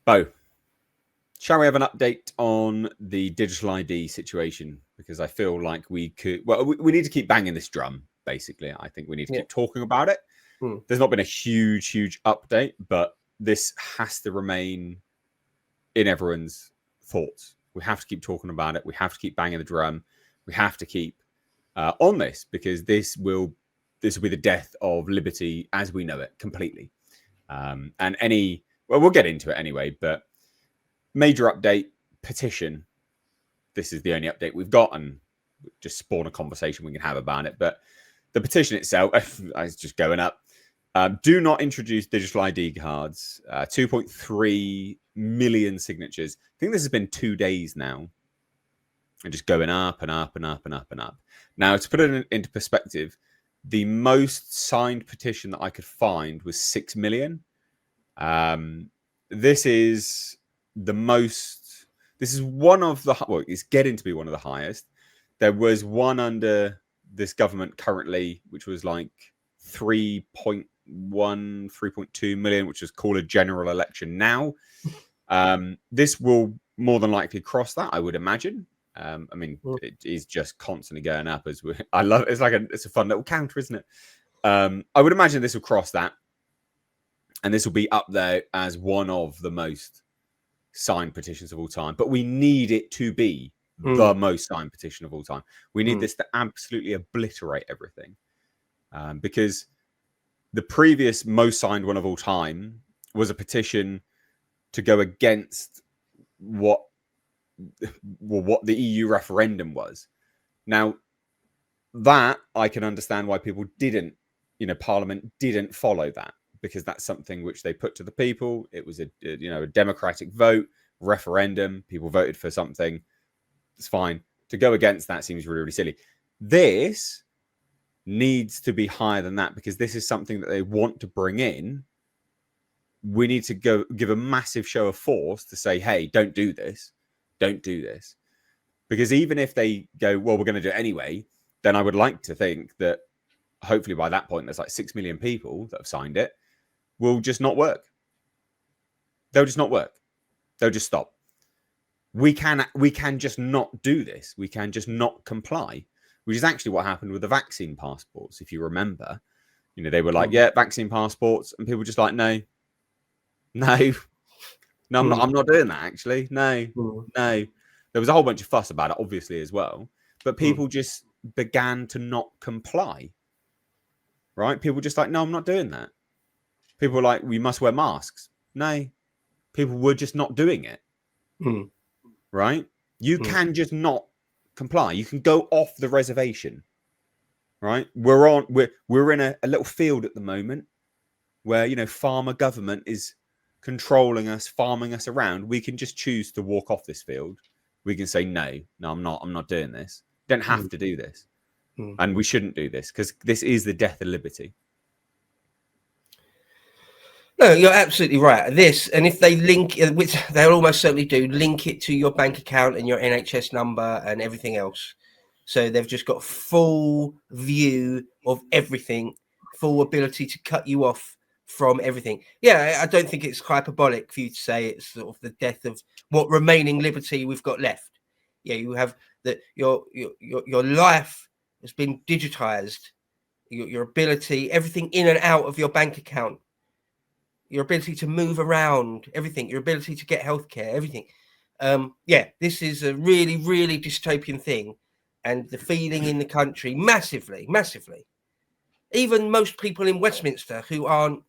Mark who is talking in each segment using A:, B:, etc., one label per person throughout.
A: Bo, shall we have an update on the digital ID situation? Because I feel like we need to keep banging this drum, basically. I think we need to keep talking about it. There's not been a huge update, but this has to remain in everyone's thoughts. We have to keep talking about it. We have to keep banging the drum. We have to keep on this, because this will be the death of liberty as we know it completely. We'll get into it anyway, but major update, petition. This is the only update we've got, and just spawn a conversation we can have about it. But the petition itself is just going up. Do not introduce digital ID cards. 2.3 million signatures. I think this has been 2 days now, and just going up and up and up and up and up. Now, to put it into perspective, the most signed petition that I could find was 6 million. This is the most. This is one of the. Well, it's getting to be one of the highest. There was one under this government currently, which was like 3.2 million, which is called a general election now. This will more than likely cross that, I would imagine. It is just constantly going up I love it. It's a fun little counter, isn't it? I would imagine this will cross that, and this will be up there as one of the most signed petitions of all time. But we need it to be the most signed petition of all time. We need this to absolutely obliterate everything, because the previous most signed one of all time was a petition to go against what the EU referendum was. Now, that I can understand why people didn't, Parliament didn't follow that, because that's something which they put to the people. It was a democratic vote, referendum. People voted for something. It's fine. To go against that seems really, really silly. This needs to be higher than that, because this is something that they want to bring in. We need to go give a massive show of force to say, hey, don't do this. Don't do this. Because even if they go, well, we're going to do it anyway, then I would like to think that hopefully by that point, there's like 6 million people that have signed it, will just not work. They'll just not work. They'll just stop. We can just not do this. We can just not comply, which is actually what happened with the vaccine passports. If you remember, they were like, yeah, vaccine passports. And people were just like, no, I'm not doing that, actually. No. There was a whole bunch of fuss about it, obviously, as well. But people just began to not comply, right? People just like, no, I'm not doing that. People were like, we must wear masks. No, people were just not doing it, right? You can just not comply. You can go off the reservation, right? We're in a little field at the moment where, farmer government is controlling us, farming us around. We can just choose to walk off this field. We can say, no, I'm not doing this. Don't have to do this. And we shouldn't do this, because this is the death of liberty.
B: No, you're absolutely right. This, and if they link, which they'll almost certainly do, link it to your bank account and your NHS number and everything else. So they've just got full view of everything, full ability to cut you off from everything. Yeah, I don't think it's hyperbolic for you to say it's sort of the death of what remaining liberty we've got left. Yeah, you have that your life has been digitized, your ability, everything in and out of your bank account, your ability to move around, everything, your ability to get healthcare, everything. This is a really, really dystopian thing, and the feeling in the country massively. Even most people in Westminster who aren't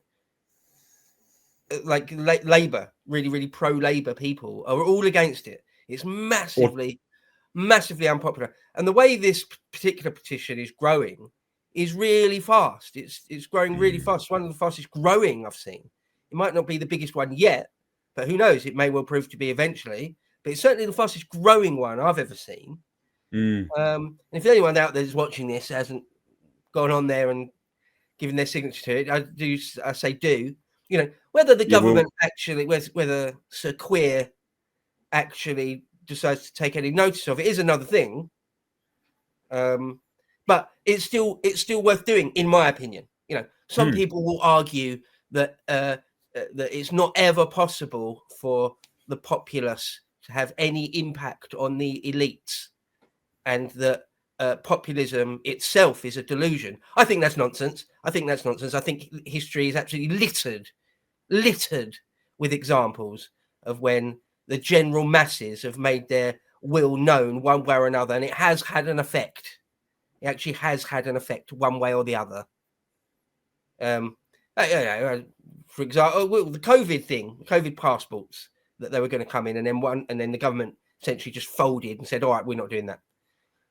B: like Labour, really, really pro-Labour people, are all against it. It's massively unpopular. And the way this particular petition is growing is really fast. It's growing really fast. It's one of the fastest growing I've seen. It might not be the biggest one yet, but who knows? It may well prove to be eventually. But it's certainly the fastest growing one I've ever seen. And if anyone out there is watching this hasn't gone on there and given their signature to it, I say do. Whether the government actually, whether Sir Queer actually decides to take any notice of it is another thing. But it's still worth doing, in my opinion. Some people will argue that that it's not ever possible for the populace to have any impact on the elites, and that populism itself is a delusion. I think that's nonsense. I think history is absolutely littered with examples of when the general masses have made their will known one way or another, and it has had an effect. It actually has had an effect one way or the other. For example, the COVID passports that they were going to come in, and then the government essentially just folded and said, "All right, we're not doing that."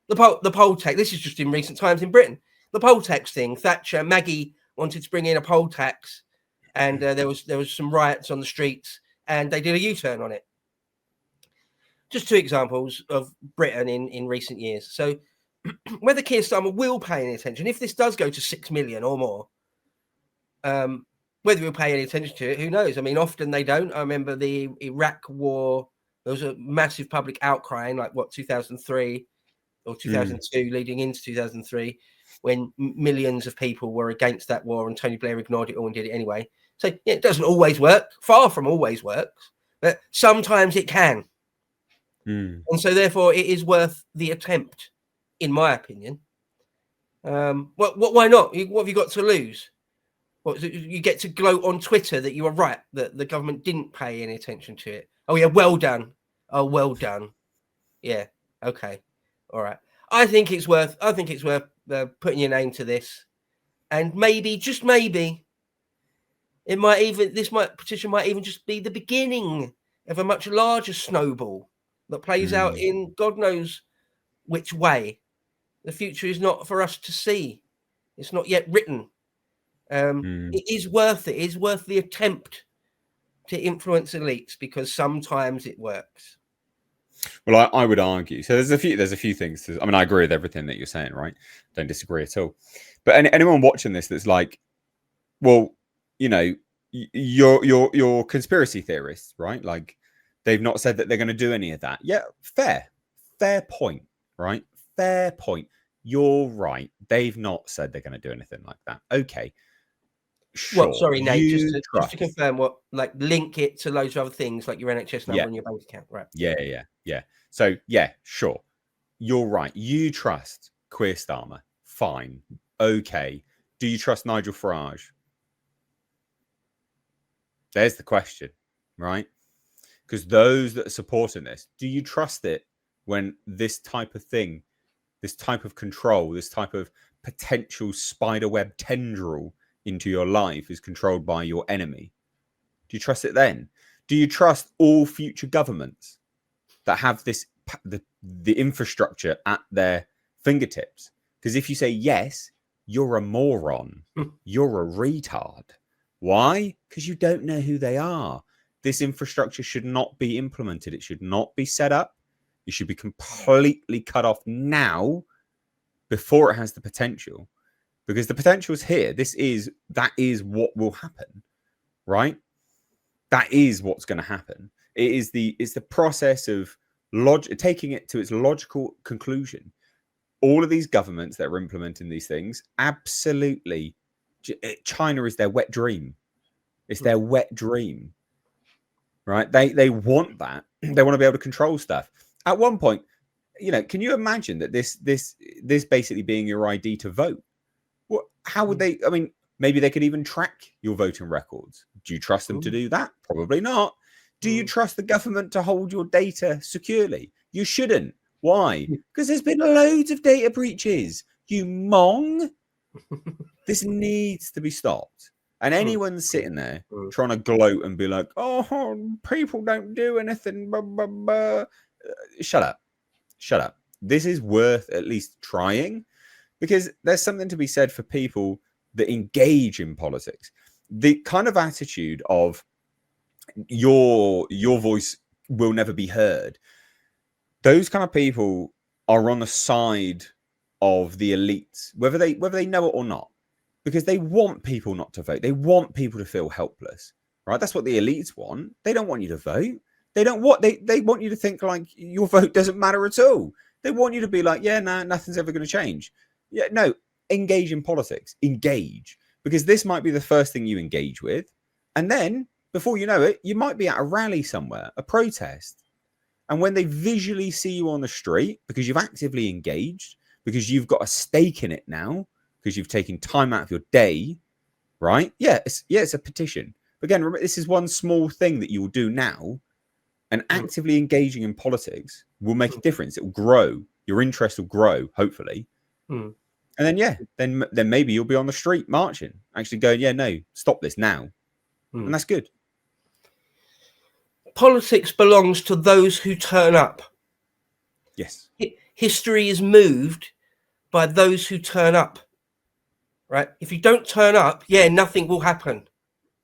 B: The poll tax. This is just in recent times in Britain. The poll tax thing. Maggie wanted to bring in a poll tax, and there was some riots on the streets, and they did a U-turn on it. Just two examples of Britain in recent years. So whether Keir Starmer will pay any attention, if this does go to 6 million or more, whether we'll pay any attention to it, who knows? I mean, often they don't. I remember the Iraq war. There was a massive public outcry in 2003 or 2002, leading into 2003, when millions of people were against that war, and Tony Blair ignored it all and did it anyway. So it doesn't always work. Far from always works, but sometimes it can. And so therefore it is worth the attempt, in my opinion. Why not? What have you got to lose? You get to gloat on Twitter that you were right, that the government didn't pay any attention to it. Oh yeah, well done. Oh, well done. Yeah. Okay. All right. I think it's worth putting your name to this, and maybe, just maybe, this petition might even just be the beginning of a much larger snowball that plays out in God knows which way. The future is not for us to see. It's not yet written. It is worth it. It is worth the attempt to influence elites, because sometimes it works.
A: Well, I would argue. So there's a few things. I mean, I agree with everything that you're saying, right? Don't disagree at all. But anyone watching this that's like, well, you're conspiracy theorists, right? Like, they've not said that they're going to do any of that. Yeah, fair point, right? Fair point. You're right. They've not said they're going to do anything like that. Okay. Sure.
B: Well, sorry, Nate, just to confirm, link it to loads of other things like your NHS number and your bank account, right?
A: Yeah. So, yeah, sure. You're right. You trust Keir Starmer. Fine. Okay. Do you trust Nigel Farage? There's the question, right? Because those that are supporting this, do you trust it when this type of thing, this type of control, this type of potential spiderweb tendril into your life is controlled by your enemy? Do you trust it then? Do you trust all future governments that have the infrastructure at their fingertips? Because if you say yes, you're a moron. You're a retard. Why? Because you don't know who they are. This infrastructure should not be implemented. It should not be set up. It should be completely cut off now, before it has the potential. Because the potential is here. That is what will happen, right? That is what's going to happen. It's the process of taking it to its logical conclusion. All of these governments that are implementing these things, absolutely, China is their wet dream. It's their wet dream, right? They want that. They want to be able to control stuff. At one point, can you imagine that this basically being your ID to vote? How would they? I mean, maybe they could even track your voting records. Do you trust them to do that? Probably not. Do you trust the government to hold your data securely? You shouldn't. Why? Because there's been loads of data breaches. You mong. This needs to be stopped. And anyone sitting there trying to gloat and be like, "Oh, people don't do anything," blah, blah, blah. Shut up. This is worth at least trying. Because there's something to be said for people that engage in politics. The kind of attitude of your voice will never be heard. Those kind of people are on the side of the elites, whether they know it or not, because they want people not to vote. They want people to feel helpless, right? That's what the elites want. They don't want you to vote. They want you to think like your vote doesn't matter at all. They want you to be like, yeah, no, nothing's ever going to change. Yeah, no, engage in politics. Engage. Because this might be the first thing you engage with. And then before you know it, you might be at a rally somewhere, a protest. And when they visually see you on the street, because you've actively engaged, because you've got a stake in it now, because you've taken time out of your day, right? Yeah, it's a petition. But again, remember, this is one small thing that you will do now, and actively engaging in politics will make a difference. It will grow. Your interest will grow, hopefully. And then then maybe you'll be on the street marching, actually going, yeah, no, stop this now. And that's good.
B: Politics belongs to those who turn up.
A: Yes.
B: History is moved by those who turn up, right? If you don't turn up, yeah, nothing will happen.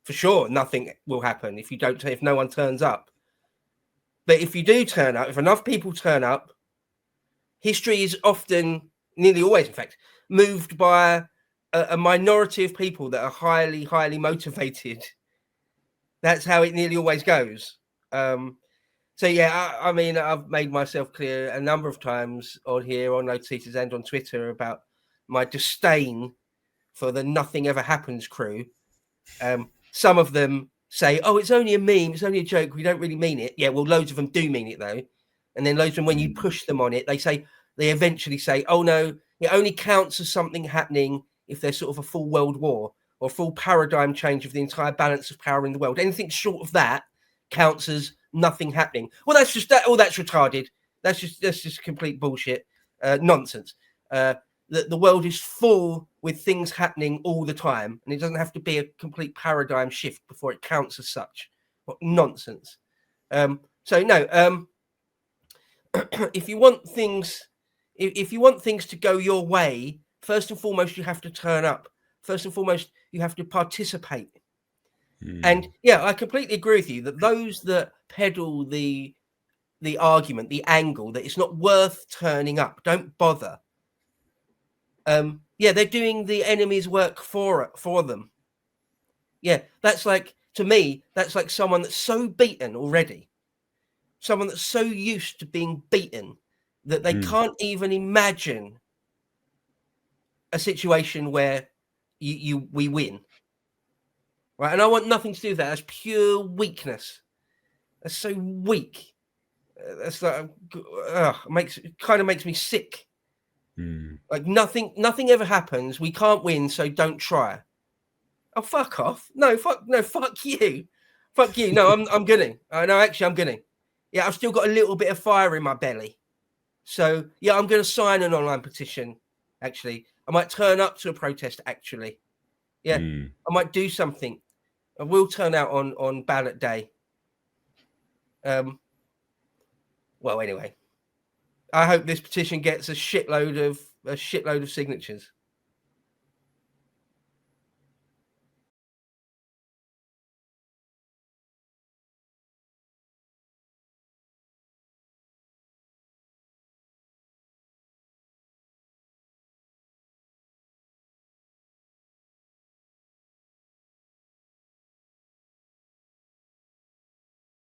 B: For sure, nothing will happen if no one turns up. But if you do turn up, if enough people turn up, history is often, nearly always, in fact, moved by a minority of people that are highly, highly motivated. That's how it nearly always goes. So yeah, I mean, I've made myself clear a number of times on here, on Load Seaters and on Twitter, about my disdain for the Nothing Ever Happens crew. Some of them say, oh, it's only a meme, it's only a joke, we don't really mean it. Yeah, well, loads of them do mean it though. And then loads of them, when you push them on it, they eventually say, oh no, it only counts as something happening if there's sort of a full world war or a full paradigm change of the entire balance of power in the world. Anything short of that counts as nothing happening. Well, that's just that. Oh, that's retarded. That's just complete bullshit, nonsense. The world is full with things happening all the time, and it doesn't have to be a complete paradigm shift before it counts as such. What nonsense. So no. If you want things to go your way, first and foremost, you have to turn up. First and foremost, you have to participate. And yeah, I completely agree with you that those that peddle the argument, the angle that it's not worth turning up, don't bother. Yeah, they're doing the enemy's work for them. Yeah, that's like, to me, that's like someone that's so beaten already, someone that's so used to being beaten that they can't even imagine a situation where we win. Right, and I want nothing to do with that. That's pure weakness. That's so weak. That's like kind of makes me sick. Like nothing ever happens. We can't win, so don't try. Oh, fuck off! Fuck you, fuck you. No, I'm gonna. No, actually, I'm gonna. Yeah, I've still got a little bit of fire in my belly. So yeah, I'm gonna sign an online petition. Actually, I might turn up to a protest. Actually, yeah, I might do something. I will turn out on ballot day. Well, anyway, I hope this petition gets a shitload of signatures.